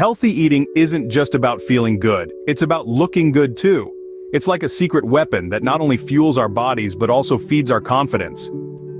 Healthy eating isn't just about feeling good, it's about looking good too. It's like a secret weapon that not only fuels our bodies but also feeds our confidence.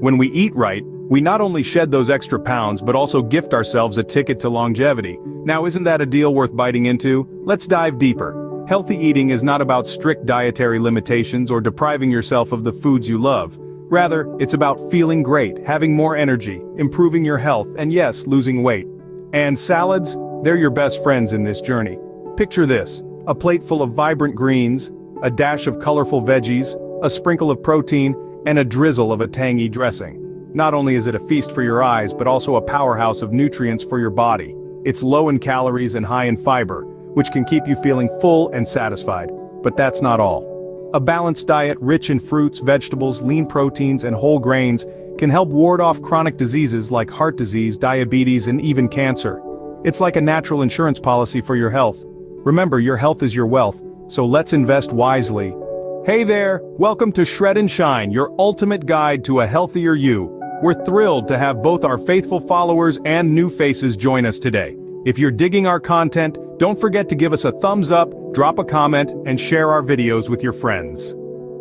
When we eat right, we not only shed those extra pounds but also gift ourselves a ticket to longevity. Now, isn't that a deal worth biting into? Let's dive deeper. Healthy eating is not about strict dietary limitations or depriving yourself of the foods you love. Rather, it's about feeling great, having more energy, improving your health, and yes, losing weight. And salads? They're your best friends in this journey. Picture this: a plate full of vibrant greens, a dash of colorful veggies, a sprinkle of protein, and a drizzle of a tangy dressing. Not only is it a feast for your eyes but also a powerhouse of nutrients for your body. It's low in calories and high in fiber, which can keep you feeling full and satisfied. But that's not all. A balanced diet rich in fruits, vegetables, lean proteins, and whole grains can help ward off chronic diseases like heart disease, diabetes, and even cancer. It's like a natural insurance policy for your health. Remember, your health is your wealth, so let's invest wisely. Hey there, welcome to Shred and Shine, your ultimate guide to a healthier you. We're thrilled to have both our faithful followers and new faces join us today. If you're digging our content, don't forget to give us a thumbs up, drop a comment, and share our videos with your friends.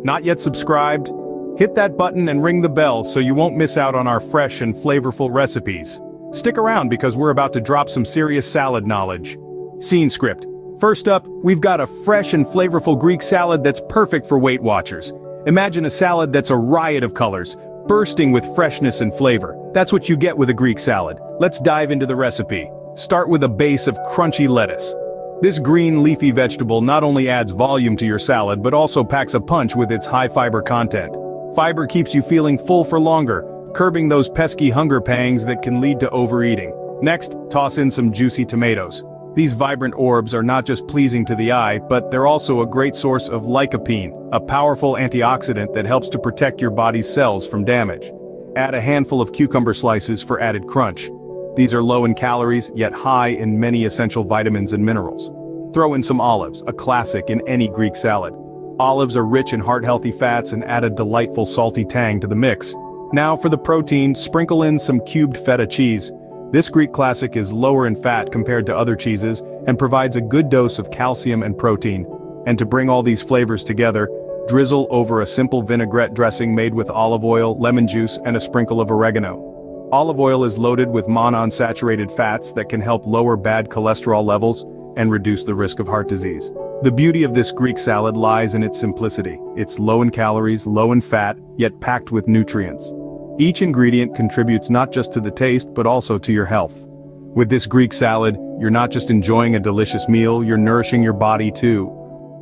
Not yet subscribed? Hit that button and ring the bell so you won't miss out on our fresh and flavorful recipes. Stick around because we're about to drop some serious salad knowledge. Scene script. First up, we've got a fresh and flavorful Greek salad that's perfect for Weight Watchers. Imagine a salad that's a riot of colors, bursting with freshness and flavor. That's what you get with a Greek salad. Let's dive into the recipe. Start with a base of crunchy lettuce. This green leafy vegetable not only adds volume to your salad but also packs a punch with its high fiber content. Fiber keeps you feeling full for longer, curbing those pesky hunger pangs that can lead to overeating. Next, toss in some juicy tomatoes. These vibrant orbs are not just pleasing to the eye, but they're also a great source of lycopene, a powerful antioxidant that helps to protect your body's cells from damage. Add a handful of cucumber slices for added crunch. These are low in calories, yet high in many essential vitamins and minerals. Throw in some olives, a classic in any Greek salad. Olives are rich in heart-healthy fats and add a delightful salty tang to the mix. Now for the protein, sprinkle in some cubed feta cheese. This Greek classic is lower in fat compared to other cheeses and provides a good dose of calcium and protein. And to bring all these flavors together, drizzle over a simple vinaigrette dressing made with olive oil, lemon juice, and a sprinkle of oregano. Olive oil is loaded with monounsaturated fats that can help lower bad cholesterol levels and reduce the risk of heart disease. The beauty of this Greek salad lies in its simplicity. It's low in calories, low in fat, yet packed with nutrients. Each ingredient contributes not just to the taste but also to your health. With this Greek salad, you're not just enjoying a delicious meal, you're nourishing your body too.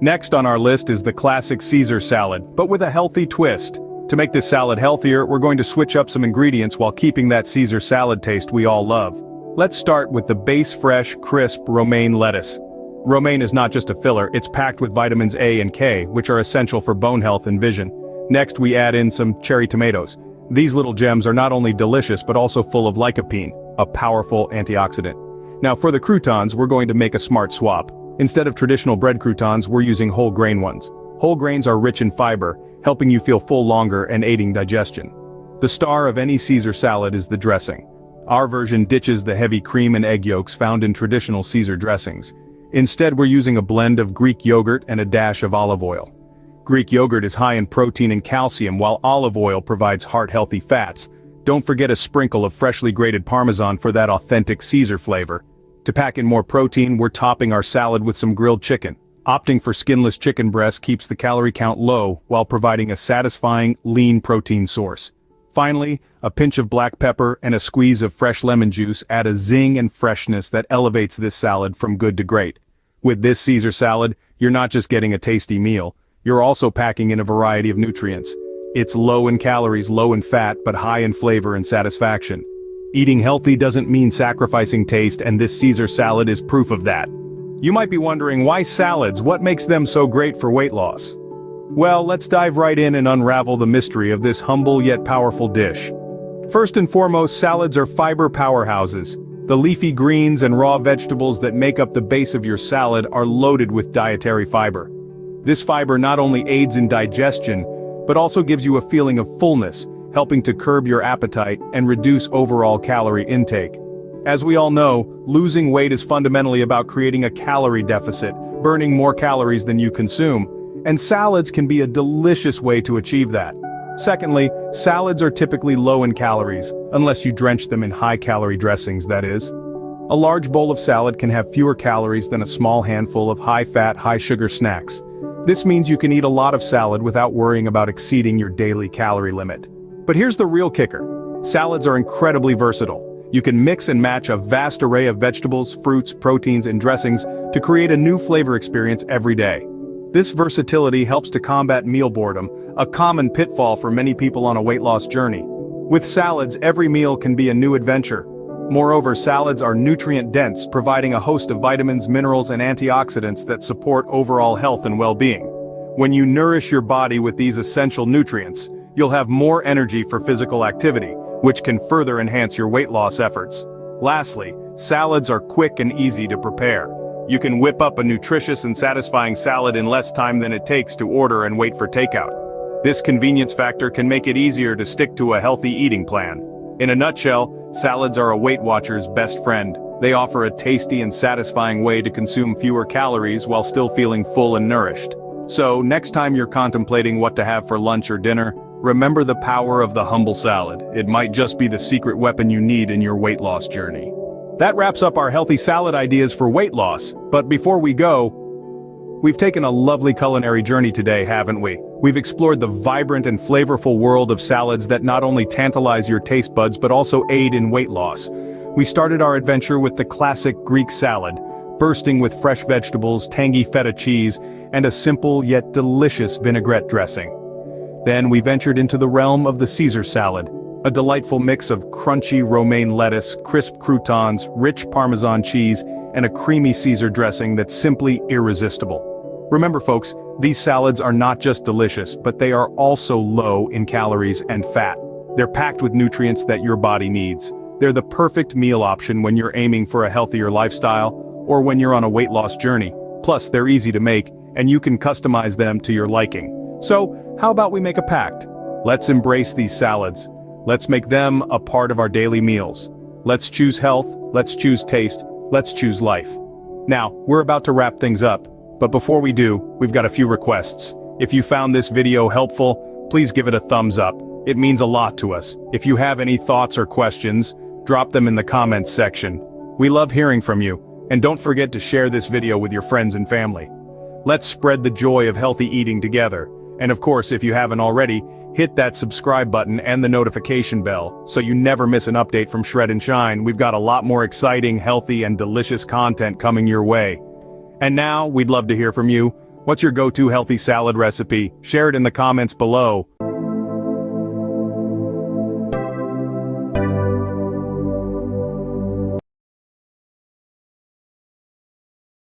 Next on our list is the classic Caesar salad, but with a healthy twist. To make this salad healthier, we're going to switch up some ingredients while keeping that Caesar salad taste we all love. Let's start with the base fresh, crisp romaine lettuce. Romaine is not just a filler, it's packed with vitamins A and K, which are essential for bone health and vision. Next, we add in some cherry tomatoes. These little gems are not only delicious but also full of lycopene, a powerful antioxidant. Now for the croutons, we're going to make a smart swap. Instead of traditional bread croutons, we're using whole grain ones. Whole grains are rich in fiber, helping you feel full longer and aiding digestion. The star of any Caesar salad is the dressing. Our version ditches the heavy cream and egg yolks found in traditional Caesar dressings. Instead, we're using a blend of Greek yogurt and a dash of olive oil. Greek yogurt is high in protein and calcium while olive oil provides heart-healthy fats. Don't forget a sprinkle of freshly grated Parmesan for that authentic Caesar flavor. To pack in more protein, we're topping our salad with some grilled chicken. Opting for skinless chicken breast keeps the calorie count low while providing a satisfying, lean protein source. Finally, a pinch of black pepper and a squeeze of fresh lemon juice add a zing and freshness that elevates this salad from good to great. With this Caesar salad, you're not just getting a tasty meal, you're also packing in a variety of nutrients. It's low in calories, low in fat, but high in flavor and satisfaction. Eating healthy doesn't mean sacrificing taste, and this Caesar salad is proof of that. You might be wondering, why salads? What makes them so great for weight loss? Well, let's dive right in and unravel the mystery of this humble yet powerful dish. First and foremost, salads are fiber powerhouses. The leafy greens and raw vegetables that make up the base of your salad are loaded with dietary fiber. This fiber not only aids in digestion, but also gives you a feeling of fullness, helping to curb your appetite and reduce overall calorie intake. As we all know, losing weight is fundamentally about creating a calorie deficit, burning more calories than you consume, and salads can be a delicious way to achieve that. Secondly, salads are typically low in calories, unless you drench them in high-calorie dressings, that is. A large bowl of salad can have fewer calories than a small handful of high-fat, high-sugar snacks. This means you can eat a lot of salad without worrying about exceeding your daily calorie limit. But here's the real kicker. Salads are incredibly versatile. You can mix and match a vast array of vegetables, fruits, proteins, and dressings to create a new flavor experience every day. This versatility helps to combat meal boredom, a common pitfall for many people on a weight loss journey. With salads, every meal can be a new adventure. Moreover, salads are nutrient-dense, providing a host of vitamins, minerals, and antioxidants that support overall health and well-being. When you nourish your body with these essential nutrients, you'll have more energy for physical activity, which can further enhance your weight loss efforts. Lastly, salads are quick and easy to prepare. You can whip up a nutritious and satisfying salad in less time than it takes to order and wait for takeout. This convenience factor can make it easier to stick to a healthy eating plan. In a nutshell, salads are a Weight Watcher's best friend. They offer a tasty and satisfying way to consume fewer calories while still feeling full and nourished. So, next time you're contemplating what to have for lunch or dinner, remember the power of the humble salad. It might just be the secret weapon you need in your weight loss journey. That wraps up our healthy salad ideas for weight loss, but before we go, we've taken a lovely culinary journey today, haven't we? We've explored the vibrant and flavorful world of salads that not only tantalize your taste buds but also aid in weight loss. We started our adventure with the classic Greek salad, bursting with fresh vegetables, tangy feta cheese, and a simple yet delicious vinaigrette dressing. Then we ventured into the realm of the Caesar salad, a delightful mix of crunchy romaine lettuce, crisp croutons, rich Parmesan cheese, and a creamy Caesar dressing that's simply irresistible. Remember folks, these salads are not just delicious, but they are also low in calories and fat. They're packed with nutrients that your body needs. They're the perfect meal option when you're aiming for a healthier lifestyle, or when you're on a weight loss journey. Plus, they're easy to make, and you can customize them to your liking. So, how about we make a pact? Let's embrace these salads. Let's make them a part of our daily meals. Let's choose health, let's choose taste, let's choose life. Now, we're about to wrap things up, but before we do, we've got a few requests. If you found this video helpful, please give it a thumbs up. It means a lot to us. If you have any thoughts or questions, drop them in the comments section. We love hearing from you, and don't forget to share this video with your friends and family. Let's spread the joy of healthy eating together. And of course, if you haven't already, hit that subscribe button and the notification bell so you never miss an update from Shred and Shine. We've got a lot more exciting, healthy, and delicious content coming your way. And now, we'd love to hear from you. What's your go-to healthy salad recipe? Share it in the comments below.